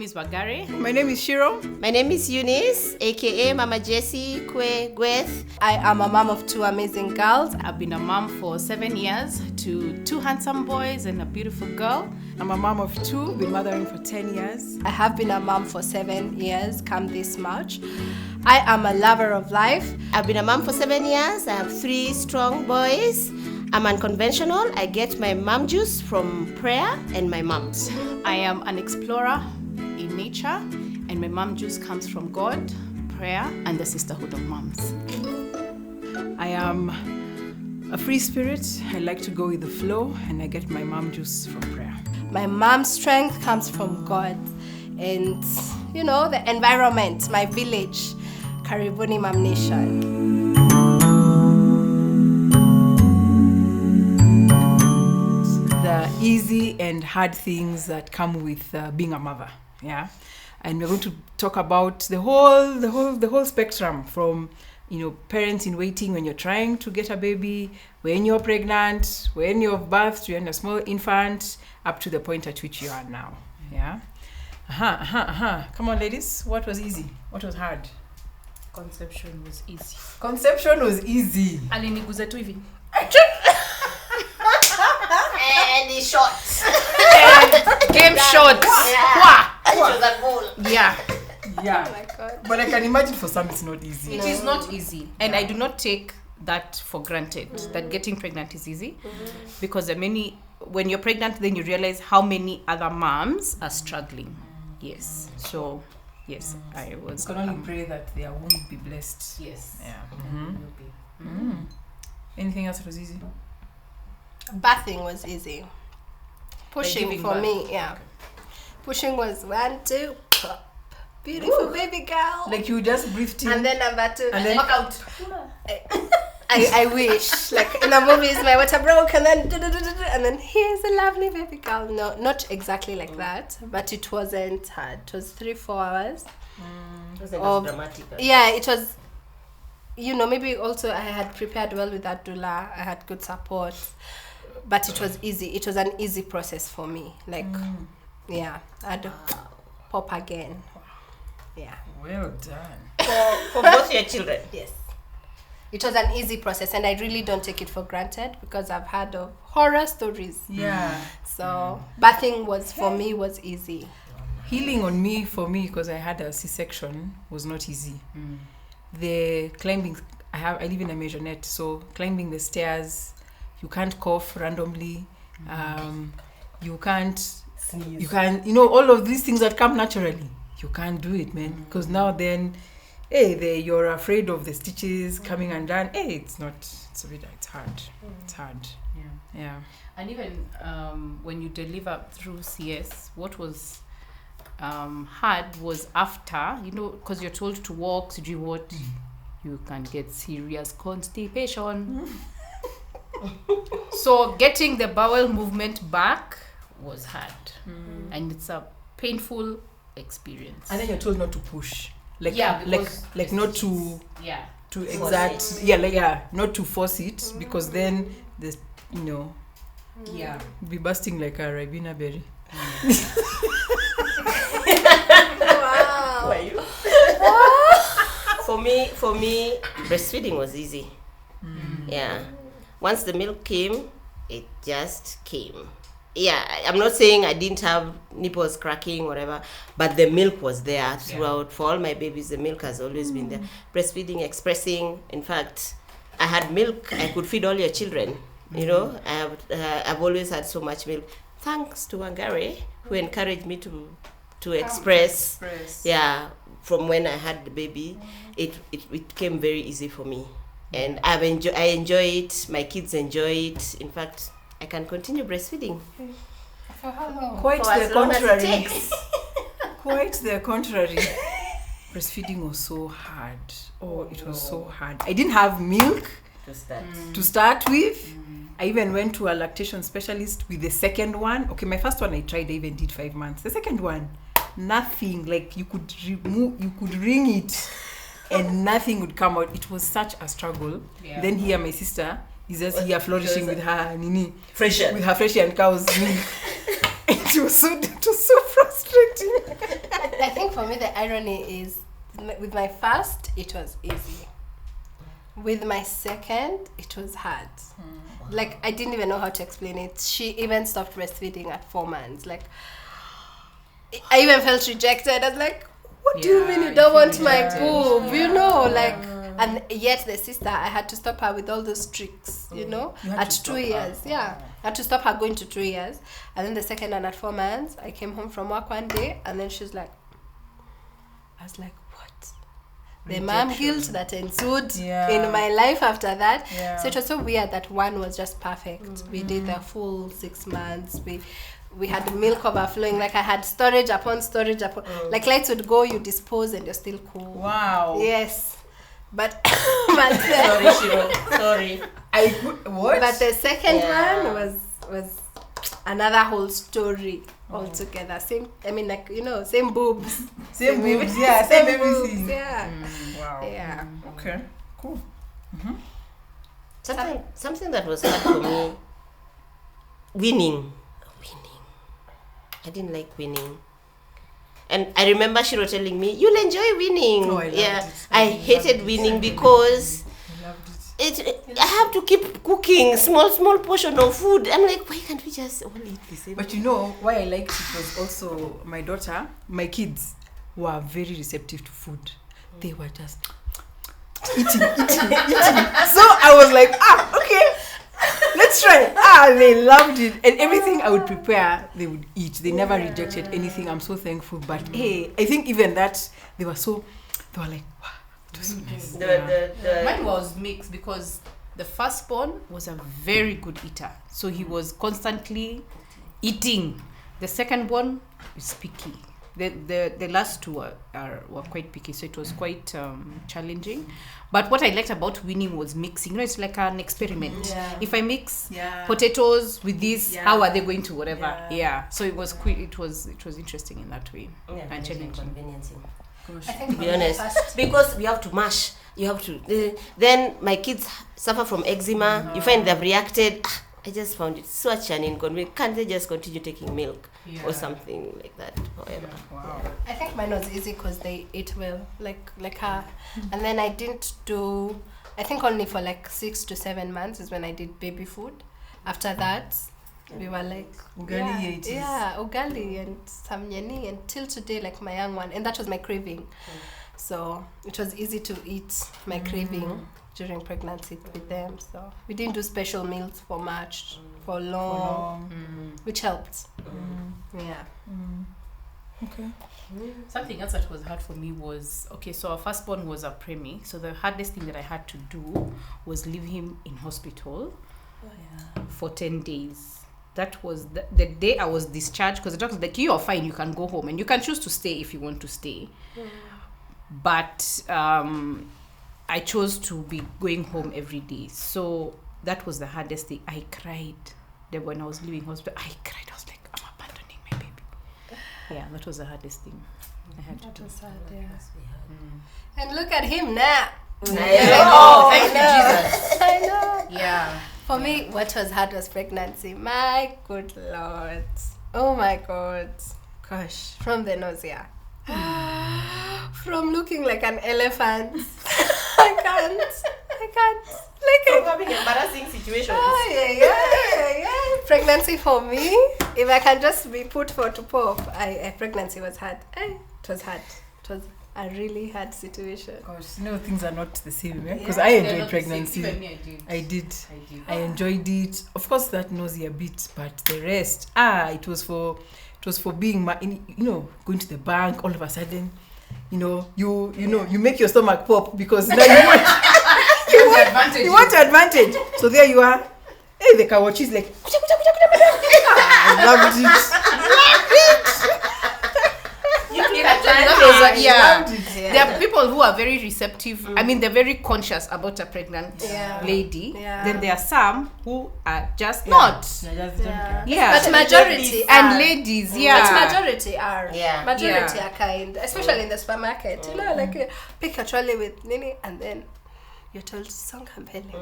is Wagare. My name is Shiro. My name is Eunice, aka Mama Jessie Kwe Gweth. I am a mom of 2 amazing girls. I've been a mom for 7 years to 2 handsome boys and a beautiful girl. I'm a mom of 2, been mothering for 10 years. I have been a mom for 7 years, come this March. I am a lover of life. I've been a mom for 7 years. I have 3 strong boys. I'm unconventional. I get my mom juice from prayer and my moms. I am an explorer in nature, and my mom juice comes from God, prayer, and the sisterhood of moms. I am a free spirit. I like to go with the flow, and I get my mom juice from prayer. My mom's strength comes from God and, the environment, my village, Karibuni Mam Nation. The easy and hard things that come with being a mother, yeah. And we're going to talk about the whole spectrum from, parents in waiting when you're trying to get a baby, when you're pregnant, when you've birthed, you're a small infant, up to the point at which you are now, yeah. Come on, ladies. What was easy? What was hard? Conception was easy. Conception was easy. Aliniguza tu hivi. And it's short. Game short. It was a goal. Yeah. Yeah. Oh my God. But I can imagine for some it's not easy. It is not easy. And I do not take that for granted, that getting pregnant is easy. Because when you're pregnant, then you realize how many other moms are struggling. Yes. So, yes, I was. You can only pray that their womb be blessed. Yes. Yeah. Anything else that was easy? Bathing was easy. Pushing giving for birth. me, yeah. Pushing was 1, 2, pop. Beautiful baby girl. Like you just breathed in. And then number 2, And then- walk out. I wish, like in the movies, my water broke and then here's a lovely baby girl. No, not exactly like that, but it wasn't hard. It was 3-4 hours. It wasn't as dramatic. Yeah, it was, maybe also I had prepared well with that doula. I had good support, but it was easy. It was an easy process for me. Like, yeah, I'd pop again. Yeah. Well done. For both your children. Yes. It was an easy process, and I really don't take it for granted because I've heard of horror stories. Yeah. So bathing for me was easy. Healing for me, because I had a C-section, was not easy. The climbing, I live in a maisonette, so climbing the stairs, you can't cough randomly. You can't sneeze. You can, all of these things that come naturally. You can't do it, man, because now then, you're afraid of the stitches coming undone. It's hard. It's hard. Yeah. And even when you deliver through CS, what was hard was after, because you're told to walk, to do what, you can get serious constipation. So getting the bowel movement back was hard. And it's a painful experience. And then you're told not to push. Like not to exert, not to force it, because then there's, be bursting like a Ribena berry. Wow. For me, breastfeeding was easy. Yeah. Once the milk came, it just came. Yeah, I'm not saying I didn't have nipples cracking, whatever, but the milk was there throughout. For all my babies, the milk has always been there. Breastfeeding, expressing. In fact, I had milk. I could feed all your children. I've always had so much milk. Thanks to Wangare, who encouraged me to express. Yeah, from when I had the baby, it became very easy for me, and I enjoy it. My kids enjoy it. In fact, I can continue breastfeeding. For how long? Quite For as the long as it contrary. takes. Quite the contrary. Breastfeeding was so hard. It was so hard. I didn't have milk to start with. I even went to a lactation specialist with the second one. Okay, my first one I tried, I even did 5 months. The second one, nothing. Like you could ring it and nothing would come out. It was such a struggle. Yeah. Then here my sister is just here flourishing with her with her Fresian cow's milk. It was so frustrating. I think for me the irony is with my first it was easy. With my second it was hard. Like I didn't even know how to explain it. She even stopped breastfeeding at 4 months. Like I even felt rejected. I was like, what do you mean you don't want my boob? You know, like, and yet the sister, I had to stop her with all those tricks, you know, at 2 years. Yeah, I had to stop her going to 2 years. And then the second one at 4 months, I came home from work one day, and then she's like, I was like, what? The mom guilt that ensued in my life after that. Yeah. So it was so weird that one was just perfect. We did the full 6 months. We had the milk overflowing. Like I had storage upon storage upon. Like lights would go, you dispose, and you're still cool. Wow. Yes, but Sorry, Shiro. Sorry. What? But the second one was another whole story altogether. Same. I mean, like same boobs. Same boobs. Yeah. Same everything. Boobs, yeah. Wow. Yeah. Okay. Cool. Something that was hard for me. Winning. I didn't like winning. And I remember Shiro telling me, you'll enjoy winning. Oh, I loved it. I hated winning because I loved it. I have to keep cooking small portion of food. I'm like, why can't we just all eat the same? But you know why I liked it was also my kids were very receptive to food. They were just eating. So I was like, okay. Let's try. They loved it. And everything I would prepare, they would eat. They never rejected anything. I'm so thankful. But hey, I think even that, they were like, wow, it was so nice. Mine was mixed because the firstborn was a very good eater. So he was constantly eating. The secondborn is picky. The last two were quite picky, so it was quite challenging. But what I liked about winning was mixing. It's like an experiment. Yeah. If I mix potatoes with this, how are they going to whatever? Yeah. So it was it was interesting in that way and challenging. Inconveniencing. I think To be honest, because we have to mash. You have to. Then my kids suffer from eczema. You find they've reacted. I just found it such an inconvenience. Can't they just continue taking milk or something like that? However, wow. I think mine was easy because they ate well, like her. And then I didn't do. I think only for like 6 to 7 months is when I did baby food. After that, we were like ugali, ugali and some nyeni until today, like my young one, and that was my craving. So it was easy to eat my craving during pregnancy with them. So we didn't do special meals for much, for long. Which helped. Yeah. Okay. Something else that was hard for me was, so our firstborn was a preemie, so the hardest thing that I had to do was leave him in hospital for 10 days. That was the day I was discharged, because the doctor was like, you are fine, you can go home, and you can choose to stay if you want to stay. But I chose to be going home every day. So that was the hardest thing. I cried when I was leaving hospital. I cried. I was like, I'm abandoning my baby. Yeah, that was the hardest thing I had to do. That was sad, And look at him now. Thank you, Jesus. I know. Yeah. For me, what was hard was pregnancy. My good Lord. Oh my God. Gosh. From the nausea. From looking like an elephant. I can't. From having embarrassing situations. Yeah. Pregnancy for me, if I can just be put for to pop, pregnancy was hard. It was hard. It was a really hard situation. Gosh, things are not the same, because I enjoyed pregnancy. Even me, I did. I enjoyed it. Of course, that nausea a bit, but the rest, it was for being, going to the bank. All of a sudden, you make your stomach pop because now you want advantage. So there you are. Hey, the kawachi is like, I loved it. There are people who are very receptive. I mean, they're very conscious about a pregnant lady. Then there are some who are just not. But majority and ladies, But majority are. Yeah. Are kind, especially in the supermarket. Like you pick a trolley with Nini, and then you're told songa mbele.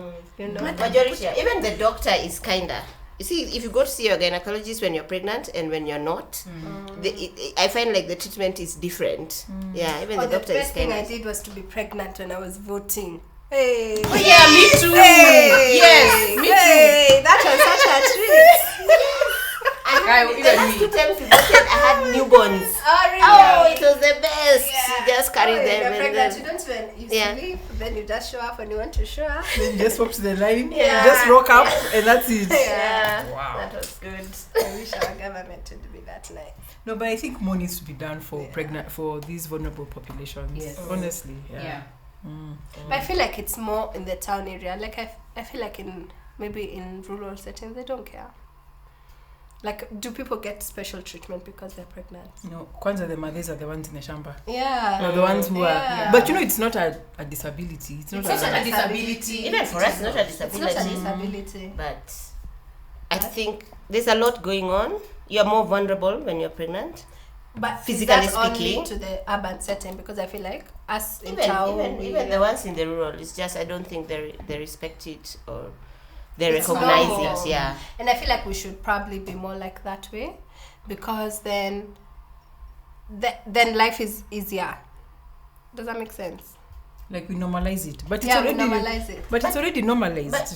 Majority, even the doctor is kinder. You see, if you go to see your gynecologist when you're pregnant and when you're not, I find like the treatment is different. Yeah, even the doctor the is best thing kind I of... did was to be pregnant when I was voting. Hey. Oh yeah, me too. Hey. Yes, me Hey, that was such a treat. The last 2 times we voted, I had newborns. Oh, really? Oh, it was the best. Yeah. You just carry them. You're And pregnant, then, you don't even, Yeah. sleep, then you just show up when you want to show up. Then you just walk to the line, Yeah. just rock up, and that's it. yeah. Wow. That was good. I wish our government would be that nice. No, but I think more needs to be done for for these vulnerable populations. Yes. Honestly. Yeah. But I feel like it's more in the town area. Like I feel like maybe in rural settings they don't care. Like, do people get special treatment because they're pregnant? Kwanza the mothers are the ones in the shamba. Yeah. Or the ones who Yeah. are. But it's not a disability. It's not It's not a a disability. Even for us, it's not a It's disability. not a disability. But I think there's a lot going on. You're more vulnerable when you're pregnant. But Physically is that speaking. only to the urban setting? Because I feel like us in town, Even the ones in the rural, it's just I don't think they respect it or they It's recognize normal. it. Yeah. And I feel like we should probably be more like that way, because then life is easier. Does that make sense? like we normalize it, but it's Yeah, we already normalize it. But it's already normalized. But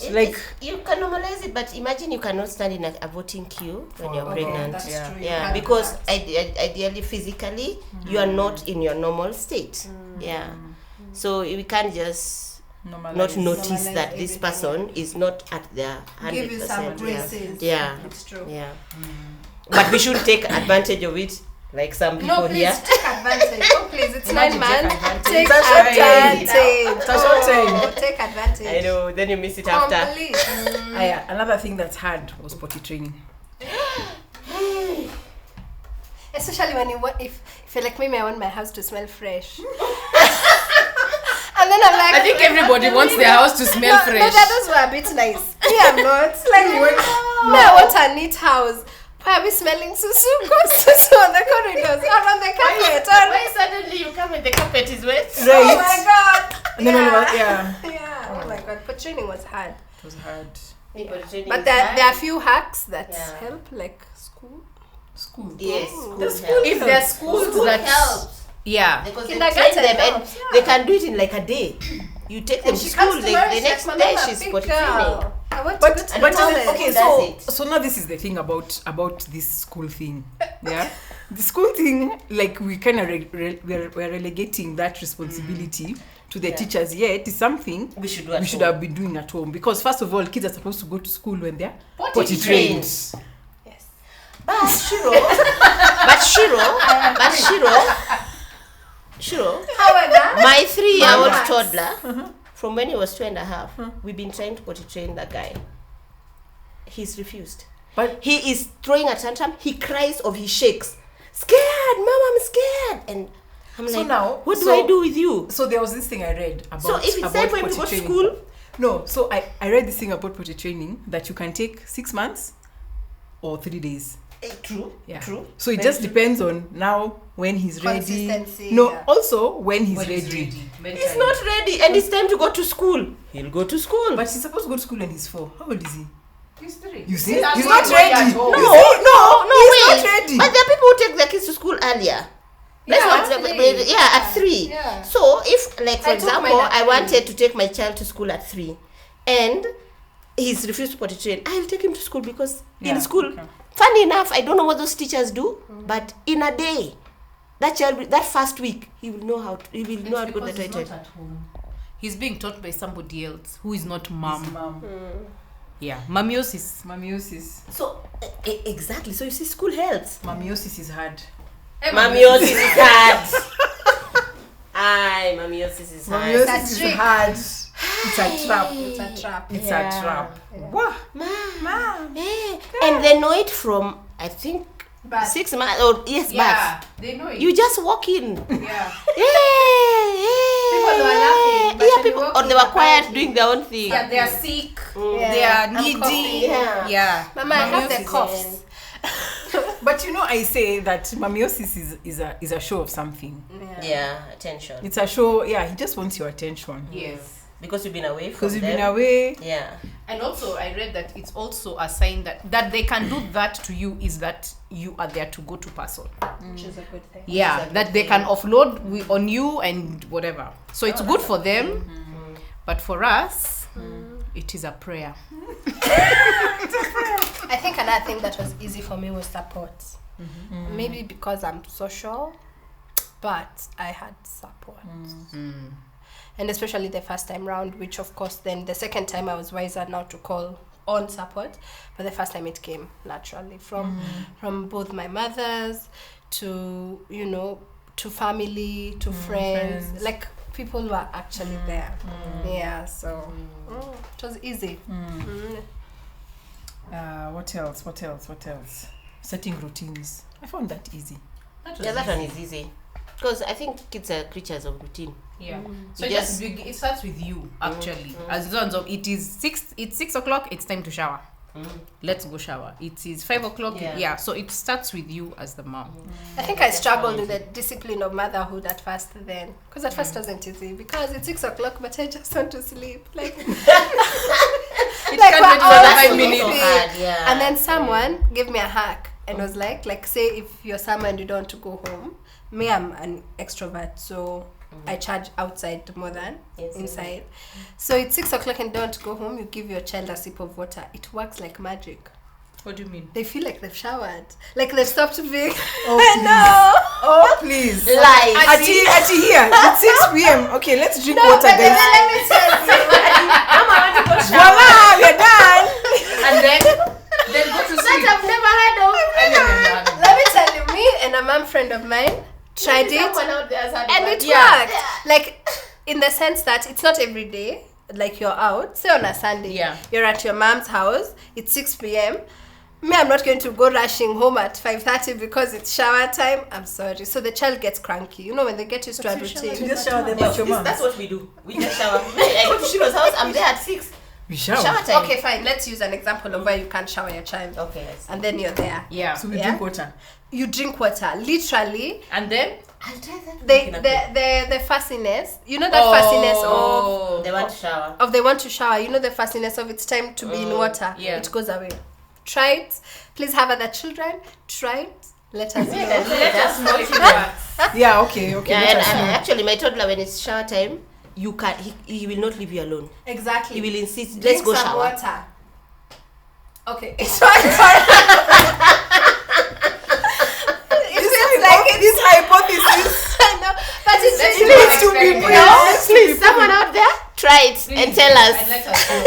you can normalize it, but imagine you cannot stand in a voting queue when you're Okay, pregnant. that's Yeah. true. You Yeah, can't do because that. ideally, physically, you are not in your normal state. Yeah, so we can't just normalize. not notice Normalize that this everything. person is not at their 100%. Give you some graces. Yeah, It's true. yeah. But we should take advantage of it, like some people No, please here. take advantage. Oh, please, it's Imagine 9 months. take Take That's what I'm advantage. That's what I'm Oh, take advantage. I know. Then you miss it after. Complete. Another thing that's hard was potty training. Especially when you want, if you're like me, I want my house to smell fresh. And then I'm like, I think everybody wants their house to smell no, fresh. No, the others were a bit nice. Me, I'm not. Like, I want a neat house. Probably smelling susu on the corridors, or on the carpet. Why suddenly you come and the carpet is wet? Right. Oh my god. And then all of us, yeah. Yeah. Oh my god. But training was hard. It was hard. But there are a few hacks that Yeah. help, like school. School. Yes, Ooh. school The helps. school If there's schools School that helps. yeah, Because they Kindergarten train them and helps, yeah. they can do it in like a day. You take them And to she school, comes the tomorrow, next like, day "Mama, she's big potty girl. training. I want to But go to but the toilet." okay, Does so now this is the thing about this school thing. Yeah, the school thing, like we kind of we're relegating that responsibility to the teachers. Yet it's something We should do at we should home. have been doing at home, because first of all, kids are supposed to go to school when they're Potty potty trained. Yes. But Shiro, However, my 3-year-old Mamas. toddler, from when he was 2.5, we've been trying to potty train that guy. He's refused. But He is throwing a tantrum. He cries or he shakes. Scared, Mom, I'm scared. And I'm So like, now- what do so- I do with you? so there was this thing I read about. So if it's about time for him to potty go to training. school, No, so I read this thing about potty training that you can take 6 months or 3 days. true, Yeah. true. So it Very just true. depends on now when he's ready. Consistency, No, yeah. also when he's when ready. it's ready. He's not ready, and it's time to go to school. He'll go to school. But he's supposed to go to school when he's 4. How old is he? He's 3. You see? That's He's why not we're ready. at home. no, You see? no, he's wait. not ready. But there are people who take their kids to school earlier. That's Yeah, what, at 3. at 3. Yeah. So if, like, for I took example, mine at I 3. wanted to take my child to school at 3, and he's refused to potty train, I'll take him to school because Yeah, in school, okay. funny enough, I don't know what those teachers do, but in a day, that child, that first week, he will know how to go to the toilet. at home. He's being taught by somebody else who is not mom. Mom. Yeah, mamiosis. Mamiosis. So exactly. So you see, school helps. Mamiosis is hard. Mamiosis is hard. Aye, mamiosis is hard. Mamiosis That's is trick. hard. It's a trap. It's a trap. It's Yeah. a trap. Yeah. Wah. Ma. And they know it from, I think, But 6 months or yes, Yeah, they know it. You just walk in. yeah. People were laughing, but Yeah, when you people, walk or in, they were quiet apparently. doing their own thing. Yeah, they are sick. Yeah. They are I'm needy. coughing. Yeah. Yeah. Mama, I have the Mamiosis. coughs. But you know, I say that mamiosis is a show of something. Yeah, attention. It's a show. Yeah, he just wants your attention Yes. Because you've been away from because you've them. been away. Yeah. And also, I read that it's also a sign that they can do that to you is that you are there to go to person. Which is a good thing. Yeah, that they can offload on you and whatever. So it's good for them, but for us, it is a prayer. I think another thing that was easy for me was support. Maybe because I'm social, but I had support. And especially the first time round, which of course then the second time I was wiser now to call on support, but the first time it came naturally from both my mothers to, you know, to family, to friends, like people who are actually there. Yeah, so it was easy. What else? Setting routines. I found that easy. That one is easy. Because I think kids are creatures of routine. Yeah. So You just- it starts with you actually. As long as it's 6 o'clock, it's time to shower. Let's go shower. It is 5 o'clock. Yeah. So it starts with you as the mom. I think I struggled with the discipline of motherhood at first then. Because at first it wasn't easy. Because it's 6 o'clock, but I just want to sleep. Like, It like can't we're wait for all the 5 sleeping. minutes. Yeah. And then someone gave me a hack and was like say if you're somewhere and you don't want to go home, me, I'm an extrovert, so I charge outside more than inside. So it's 6 o'clock and you don't want to go home, you give your child a sip of water. It works like magic. What do you mean? They feel like they've showered, like they've stopped being. Oh, please. Life. Ati here. It's 6 p.m. Okay, let's drink water, But then guys. let me tell you, Voila, we're done. And then go to sleep. I've never heard of. Let me tell you, me and a mom friend of mine tried it, and it worked. Like, in the sense that it's not every day. Like you're out, say on a Sunday, you're at your mom's house. It's 6 p.m. Me, I'm not going to go rushing home at 5:30 because it's shower time. I'm sorry. So the child gets cranky. You know, when they get used to a routine. You just shower them at your mom. That's what we do. We just shower. I go to Shiro's house. I'm there at 6. We shower. Shower time. Okay, fine. Let's use an example of where you can't shower your child. Okay. I see. And then you're there. Yeah. So we drink water. You drink water, literally. And then I'll try that. The fussiness. You know that fussiness of They want to shower. they want to shower. You know the fussiness of it's time to be in water. Yeah. It goes away. Try it. Please have other children. Try it. Let us know. let us know if it works. Yeah, okay. Yeah, let us and know. actually, my toddler, when it's shower time, you can he will not leave you alone. Exactly. He will insist. Drink Let's go some shower. water. Okay. It's fine. This hypothesis. I know, but it's Let's really do needs to be experiment. no, Please, someone out there, try it and tell And us. let us know.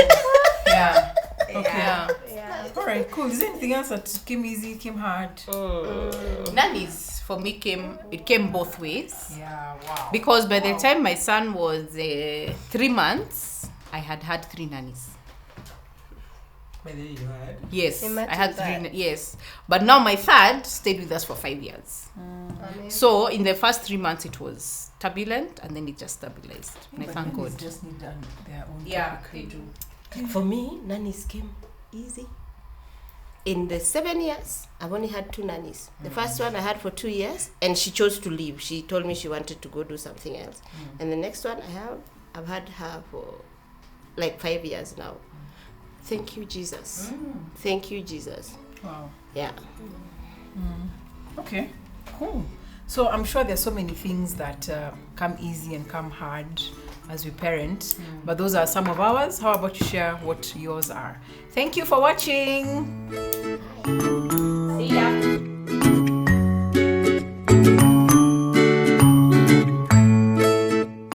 Yeah. Okay. Yeah. All right, cool. Is there anything else that came easy, came hard? Nannies for me came both ways. Yeah, wow. Because by the time my son was 3 months, I had 3 nannies. Yes, Imagine I had that. 3. Yes, but now my third stayed with us for 5 years. So in the first 3 months it was turbulent, and then it just stabilized. And I thank God. Just need their own Yeah, topic. they do. For me, nannies came easy. In the 7 years, I've only had 2 nannies. The first one I had for 2 years, and she chose to leave. She told me she wanted to go do something else. And the next one I've had her for like 5 years now. Thank you, Jesus. Thank you, Jesus. Wow. Yeah. Okay, cool. So I'm sure there's so many things that come easy and come hard as we parent, but those are some of ours. How about you share what yours are? Thank you for watching.